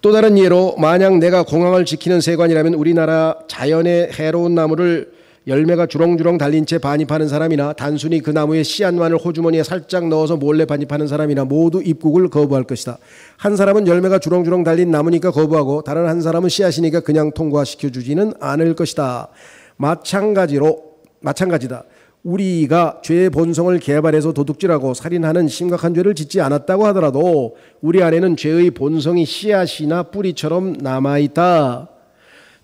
또 다른 예로 만약 내가 공항을 지키는 세관이라면 우리나라 자연의 해로운 나무를 열매가 주렁주렁 달린 채 반입하는 사람이나 단순히 그 나무의 씨앗만을 호주머니에 살짝 넣어서 몰래 반입하는 사람이나 모두 입국을 거부할 것이다. 한 사람은 열매가 주렁주렁 달린 나무니까 거부하고 다른 한 사람은 씨앗이니까 그냥 통과시켜주지는 않을 것이다. 마찬가지다. 우리가 죄의 본성을 개발해서 도둑질하고 살인하는 심각한 죄를 짓지 않았다고 하더라도 우리 안에는 죄의 본성이 씨앗이나 뿌리처럼 남아있다.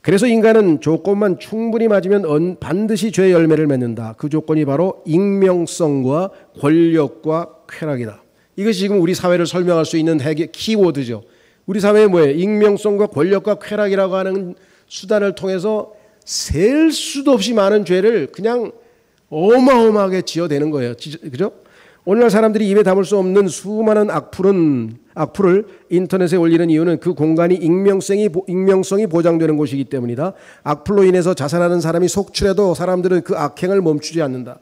그래서 인간은 조건만 충분히 맞으면 반드시 죄의 열매를 맺는다. 그 조건이 바로 익명성과 권력과 쾌락이다. 이것이 지금 우리 사회를 설명할 수 있는 키워드죠. 우리 사회에 뭐예요? 익명성과 권력과 쾌락이라고 하는 수단을 통해서 셀 수도 없이 많은 죄를 그냥 어마어마하게 지어대는 거예요. 그죠? 오늘날 사람들이 입에 담을 수 없는 수많은 악플을 인터넷에 올리는 이유는 그 공간이 익명성이 보장되는 곳이기 때문이다. 악플로 인해서 자살하는 사람이 속출해도 사람들은 그 악행을 멈추지 않는다.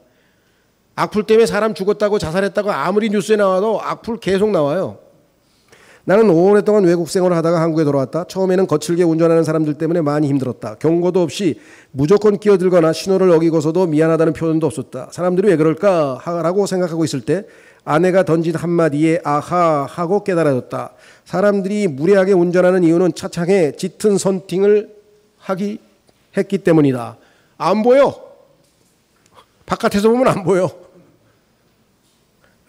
악플 때문에 사람 죽었다고 자살했다고 아무리 뉴스에 나와도 악플 계속 나와요. 나는 오랫동안 외국 생활을 하다가 한국에 돌아왔다. 처음에는 거칠게 운전하는 사람들 때문에 많이 힘들었다. 경고도 없이 무조건 끼어들거나 신호를 어기고서도 미안하다는 표현도 없었다. 사람들이 왜 그럴까 라고 생각하고 있을 때 아내가 던진 한마디에 아하 하고 깨달아졌다. 사람들이 무례하게 운전하는 이유는 차창에 짙은 선팅을 했기 때문이다. 안 보여. 바깥에서 보면 안 보여.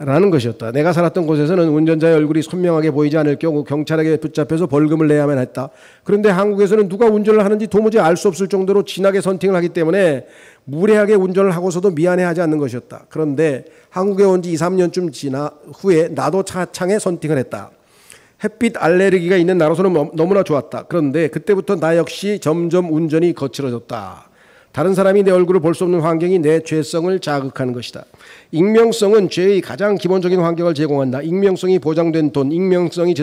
라는 것이었다. 내가 살았던 곳에서는 운전자의 얼굴이 선명하게 보이지 않을 경우 경찰에게 붙잡혀서 벌금을 내야만 했다. 그런데 한국에서는 누가 운전을 하는지 도무지 알 수 없을 정도로 진하게 선팅을 하기 때문에 무례하게 운전을 하고서도 미안해하지 않는 것이었다. 그런데 한국에 온 지 2, 3년쯤 지나 후에 나도 차창에 선팅을 했다. 햇빛 알레르기가 있는 나로서는 너무나 좋았다. 그런데 그때부터 나 역시 점점 운전이 거칠어졌다. 다른 사람이 내 얼굴을 볼 수 없는 환경이 내 죄성을 자극하는 것이다. 익명성은 죄의 가장 기본적인 환경을 제공한다. 익명성이 보장된 돈, 익명성이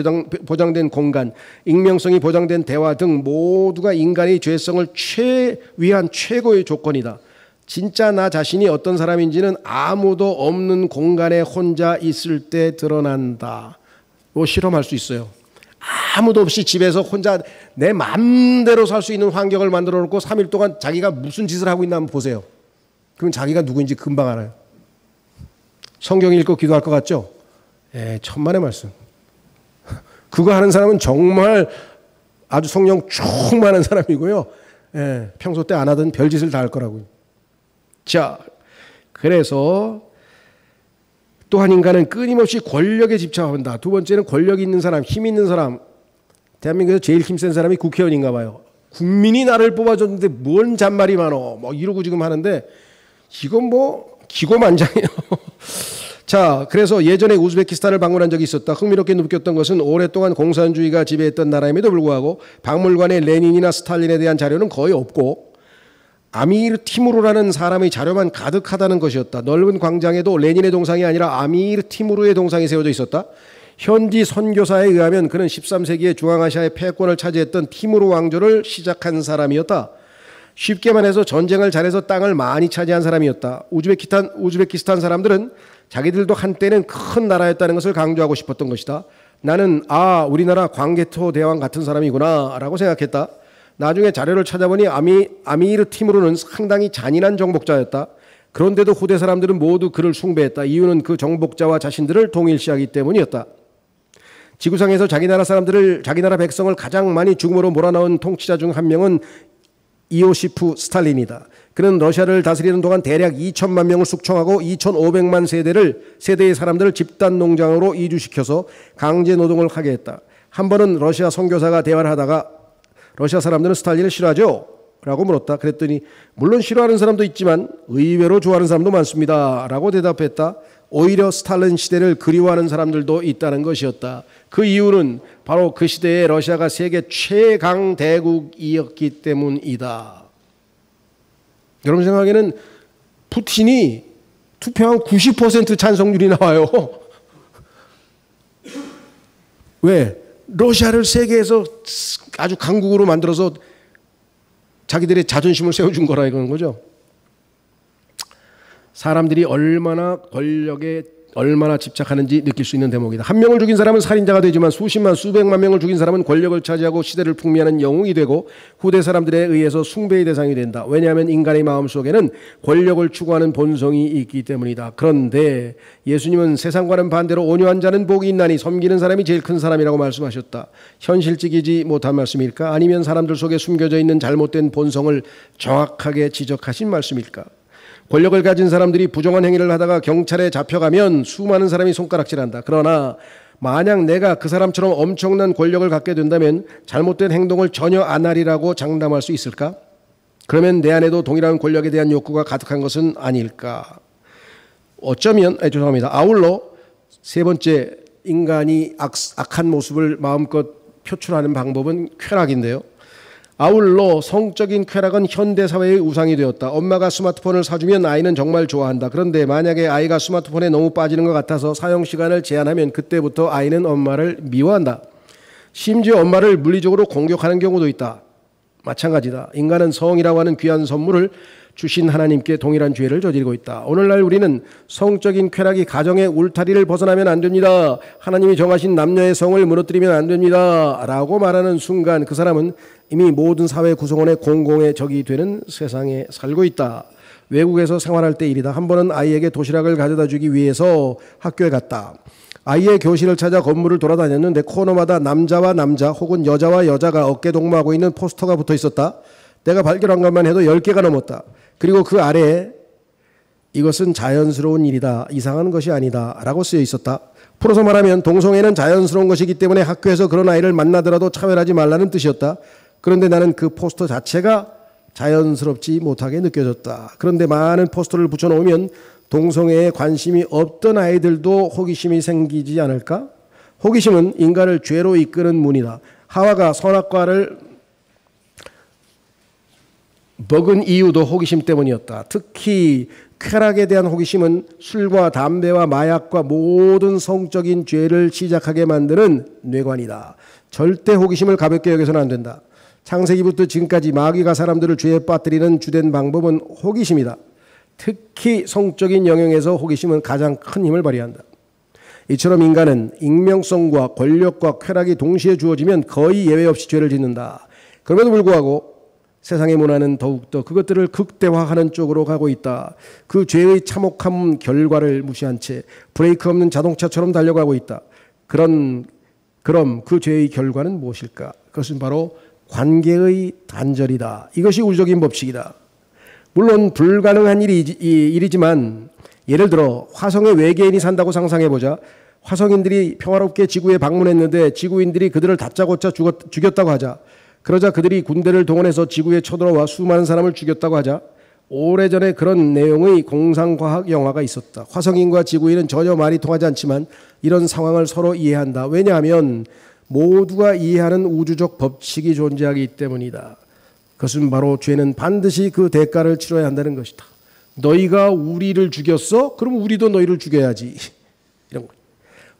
보장된 공간, 익명성이 보장된 대화 등 모두가 인간의 죄성을 위한 최고의 조건이다. 진짜 나 자신이 어떤 사람인지는 아무도 없는 공간에 혼자 있을 때 드러난다. 이거 실험할 수 있어요. 아무도 없이 집에서 혼자 내 마음대로 살 수 있는 환경을 만들어 놓고 3일 동안 자기가 무슨 짓을 하고 있나 한번 보세요. 그럼 자기가 누구인지 금방 알아요. 성경 읽고 기도할 것 같죠? 천만의 말씀. 그거 하는 사람은 정말 아주 성령 충만한 사람이고요. 평소 때 안 하던 별짓을 다 할 거라고요. 자, 그래서 또한 인간은 끊임없이 권력에 집착한다. 두 번째는 권력이 있는 사람, 힘 있는 사람. 대한민국에서 제일 힘센 사람이 국회의원인가 봐요. 국민이 나를 뽑아줬는데 뭔 잔말이 많어. 뭐 이러고 지금 하는데 이건 뭐 기고만장해요. 자, 그래서 예전에 우즈베키스탄을 방문한 적이 있었다. 흥미롭게 느꼈던 것은 오랫동안 공산주의가 지배했던 나라임에도 불구하고 박물관에 레닌이나 스탈린에 대한 자료는 거의 없고 아미르 티무르라는 사람의 자료만 가득하다는 것이었다. 넓은 광장에도 레닌의 동상이 아니라 아미르 티무르의 동상이 세워져 있었다. 현지 선교사에 의하면 그는 13세기에 중앙아시아의 패권을 차지했던 티무르 왕조를 시작한 사람이었다. 쉽게 말해서 전쟁을 잘해서 땅을 많이 차지한 사람이었다. 우즈베키스탄 사람들은 자기들도 한때는 큰 나라였다는 것을 강조하고 싶었던 것이다. 나는 우리나라 광개토 대왕 같은 사람이구나 라고 생각했다. 나중에 자료를 찾아보니 아미르 티무르는 상당히 잔인한 정복자였다. 그런데도 후대 사람들은 모두 그를 숭배했다. 이유는 그 정복자와 자신들을 동일시하기 때문이었다. 지구상에서 자기 나라 백성을 가장 많이 죽음으로 몰아넣은 통치자 중 한 명은 이오시프 스탈린이다. 그는 러시아를 다스리는 동안 대략 2천만 명을 숙청하고 2,500만 세대의 사람들을 집단 농장으로 이주시켜서 강제 노동을 하게 했다. 한 번은 러시아 선교사가 대화를 하다가 러시아 사람들은 스탈린을 싫어하죠? 라고 물었다. 그랬더니 물론 싫어하는 사람도 있지만 의외로 좋아하는 사람도 많습니다. 라고 대답했다. 오히려 스탈린 시대를 그리워하는 사람들도 있다는 것이었다. 그 이유는 바로 그 시대에 러시아가 세계 최강 대국이었기 때문이다. 여러분 생각에는 푸틴이 투표한 90% 찬성률이 나와요. 왜? 러시아를 세계에서 아주 강국으로 만들어서 자기들의 자존심을 세워준 거라 이거는 거죠. 사람들이 권력에 얼마나 집착하는지 느낄 수 있는 대목이다. 한 명을 죽인 사람은 살인자가 되지만 수십만 수백만 명을 죽인 사람은 권력을 차지하고 시대를 풍미하는 영웅이 되고 후대 사람들에 의해서 숭배의 대상이 된다. 왜냐하면 인간의 마음속에는 권력을 추구하는 본성이 있기 때문이다. 그런데 예수님은 세상과는 반대로 온유한 자는 복이 있나니 섬기는 사람이 제일 큰 사람이라고 말씀하셨다. 현실적이지 못한 말씀일까? 아니면 사람들 속에 숨겨져 있는 잘못된 본성을 정확하게 지적하신 말씀일까? 권력을 가진 사람들이 부정한 행위를 하다가 경찰에 잡혀가면 수많은 사람이 손가락질한다. 그러나 만약 내가 그 사람처럼 엄청난 권력을 갖게 된다면 잘못된 행동을 전혀 안 하리라고 장담할 수 있을까? 그러면 내 안에도 동일한 권력에 대한 욕구가 가득한 것은 아닐까? 아울러 세 번째 인간이 악한 모습을 마음껏 표출하는 방법은 쾌락인데요. 아울러 성적인 쾌락은 현대사회의 우상이 되었다. 엄마가 스마트폰을 사주면 아이는 정말 좋아한다. 그런데 만약에 아이가 스마트폰에 너무 빠지는 것 같아서 사용시간을 제한하면 그때부터 아이는 엄마를 미워한다. 심지어 엄마를 물리적으로 공격하는 경우도 있다. 마찬가지다. 인간은 성이라고 하는 귀한 선물을 주신 하나님께 동일한 죄를 저지르고 있다. 오늘날 우리는 성적인 쾌락이 가정의 울타리를 벗어나면 안 됩니다. 하나님이 정하신 남녀의 성을 무너뜨리면 안 됩니다. 라고 말하는 순간 그 사람은 이미 모든 사회 구성원의 공공의 적이 되는 세상에 살고 있다. 외국에서 생활할 때 일이다. 한 번은 아이에게 도시락을 가져다 주기 위해서 학교에 갔다. 아이의 교실을 찾아 건물을 돌아다녔는데 코너마다 남자와 남자 혹은 여자와 여자가 어깨 동무하고 있는 포스터가 붙어 있었다. 내가 발견한 것만 해도 10개가 넘었다. 그리고 그 아래에 이것은 자연스러운 일이다. 이상한 것이 아니다. 라고 쓰여 있었다. 풀어서 말하면 동성애는 자연스러운 것이기 때문에 학교에서 그런 아이를 만나더라도 차별하지 말라는 뜻이었다. 그런데 나는 그 포스터 자체가 자연스럽지 못하게 느껴졌다. 그런데 많은 포스터를 붙여놓으면 동성애에 관심이 없던 아이들도 호기심이 생기지 않을까? 호기심은 인간을 죄로 이끄는 문이다. 하와가 선악과를 먹은 이유도 호기심 때문이었다. 특히 쾌락에 대한 호기심은 술과 담배와 마약과 모든 성적인 죄를 시작하게 만드는 뇌관이다. 절대 호기심을 가볍게 여겨서는 안 된다. 창세기부터 지금까지 마귀가 사람들을 죄에 빠뜨리는 주된 방법은 호기심이다. 특히 성적인 영역에서 호기심은 가장 큰 힘을 발휘한다. 이처럼 인간은 익명성과 권력과 쾌락이 동시에 주어지면 거의 예외 없이 죄를 짓는다. 그럼에도 불구하고 세상의 문화는 더욱더 그것들을 극대화하는 쪽으로 가고 있다. 그 죄의 참혹한 결과를 무시한 채 브레이크 없는 자동차처럼 달려가고 있다. 그럼 그 죄의 결과는 무엇일까? 그것은 바로 관계의 단절이다. 이것이 우주적인 법칙이다. 물론 불가능한 일이지만 예를 들어 화성에 외계인이 산다고 상상해보자. 화성인들이 평화롭게 지구에 방문했는데 지구인들이 그들을 다짜고짜 죽였다고 하자. 그러자 그들이 군대를 동원해서 지구에 쳐들어와 수많은 사람을 죽였다고 하자. 오래전에 그런 내용의 공상과학 영화가 있었다. 화성인과 지구인은 전혀 말이 통하지 않지만 이런 상황을 서로 이해한다. 왜냐하면 모두가 이해하는 우주적 법칙이 존재하기 때문이다. 그것은 바로 죄는 반드시 그 대가를 치러야 한다는 것이다. 너희가 우리를 죽였어? 그럼 우리도 너희를 죽여야지. 이런 거.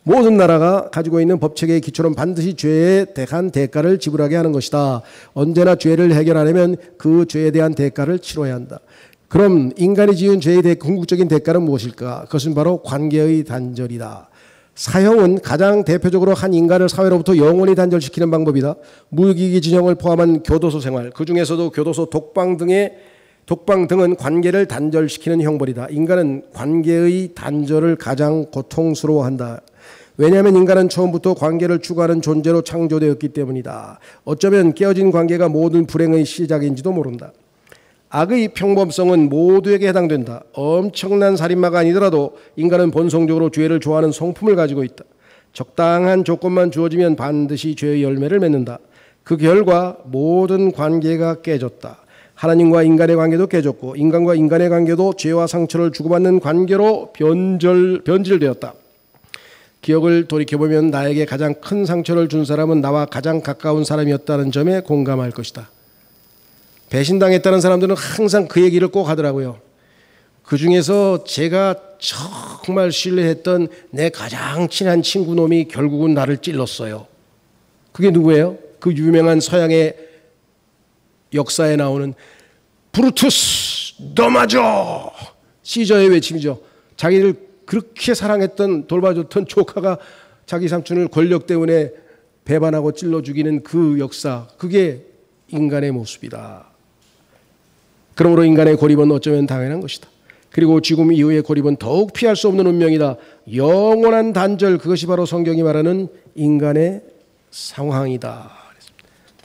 모든 나라가 가지고 있는 법칙의 기초는 반드시 죄에 대한 대가를 지불하게 하는 것이다. 언제나 죄를 해결하려면 그 죄에 대한 대가를 치러야 한다. 그럼 인간이 지은 죄의 궁극적인 대가는 무엇일까? 그것은 바로 관계의 단절이다. 사형은 가장 대표적으로 한 인간을 사회로부터 영원히 단절시키는 방법이다. 무기기 진영을 포함한 교도소 생활, 그 중에서도 교도소 독방 등은 관계를 단절시키는 형벌이다. 인간은 관계의 단절을 가장 고통스러워한다. 왜냐하면 인간은 처음부터 관계를 추구하는 존재로 창조되었기 때문이다. 어쩌면 깨어진 관계가 모든 불행의 시작인지도 모른다. 악의 평범성은 모두에게 해당된다. 엄청난 살인마가 아니더라도 인간은 본성적으로 죄를 좋아하는 성품을 가지고 있다. 적당한 조건만 주어지면 반드시 죄의 열매를 맺는다. 그 결과 모든 관계가 깨졌다. 하나님과 인간의 관계도 깨졌고 인간과 인간의 관계도 죄와 상처를 주고받는 관계로 변질되었다. 기억을 돌이켜보면 나에게 가장 큰 상처를 준 사람은 나와 가장 가까운 사람이었다는 점에 공감할 것이다. 배신당했다는 사람들은 항상 그 얘기를 꼭 하더라고요. 그 중에서 제가 정말 신뢰했던 내 가장 친한 친구 놈이 결국은 나를 찔렀어요. 그게 누구예요? 그 유명한 서양의 역사에 나오는 브루투스 너마저 시저의 외침이죠. 자기를 그렇게 사랑했던 돌봐줬던 조카가 자기 삼촌을 권력 때문에 배반하고 찔러 죽이는 그 역사, 그게 인간의 모습이다. 그러므로 인간의 고립은 어쩌면 당연한 것이다. 그리고 지금 이후의 고립은 더욱 피할 수 없는 운명이다. 영원한 단절, 그것이 바로 성경이 말하는 인간의 상황이다.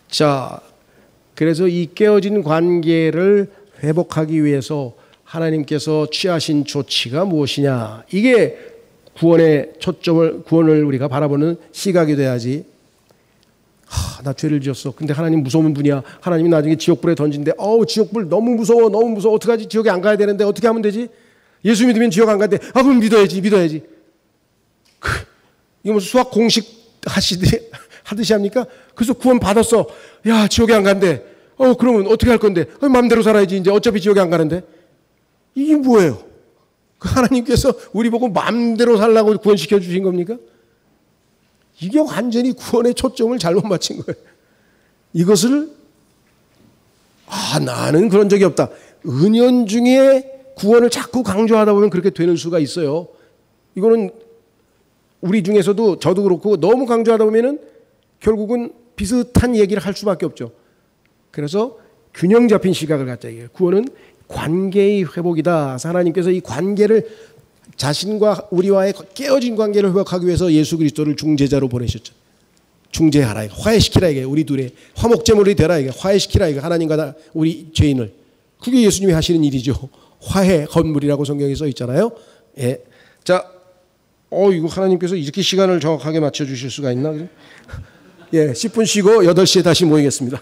자, 그래서 이 깨어진 관계를 회복하기 위해서 하나님께서 취하신 조치가 무엇이냐? 이게 구원을 우리가 바라보는 시각이 돼야지. 나 죄를 지었어. 근데 하나님 무서운 분이야. 하나님이 나중에 지옥불에 던진대. 지옥불 너무 무서워. 어떡하지? 지옥에 안 가야 되는데 어떻게 하면 되지? 예수 믿으면 지옥 안 간대. 그럼 믿어야지. 이거 무슨 수학 공식 하듯이 합니까? 그래서 구원 받았어. 야, 지옥에 안 간대. 그러면 어떻게 할 건데? 마음대로 살아야지. 이제 어차피 지옥에 안 가는데. 이게 뭐예요? 하나님께서 우리 보고 마음대로 살라고 구원시켜 주신 겁니까? 이게 완전히 구원의 초점을 잘못 맞춘 거예요. 이것을 나는 그런 적이 없다. 은연중에 구원을 자꾸 강조하다 보면 그렇게 되는 수가 있어요. 이거는 우리 중에서도 저도 그렇고 너무 강조하다 보면은 결국은 비슷한 얘기를 할 수밖에 없죠. 그래서 균형 잡힌 시각을 갖자 이게 구원은 관계의 회복이다. 하나님께서 이 관계를 자신과 우리와의 깨어진 관계를 회복하기 위해서 예수 그리스도를 중재자로 보내셨죠. 중재하라 이거 화해시키라 이게 우리 둘의 화목제물이 되라 이게 화해시키라 이거 하나님과 우리 죄인을 그게 예수님이 하시는 일이죠. 화해 건물이라고 성경에 써 있잖아요. 예. 자, 이거 하나님께서 이렇게 시간을 정확하게 맞춰 주실 수가 있나? 예, 10분 쉬고 8시에 다시 모이겠습니다.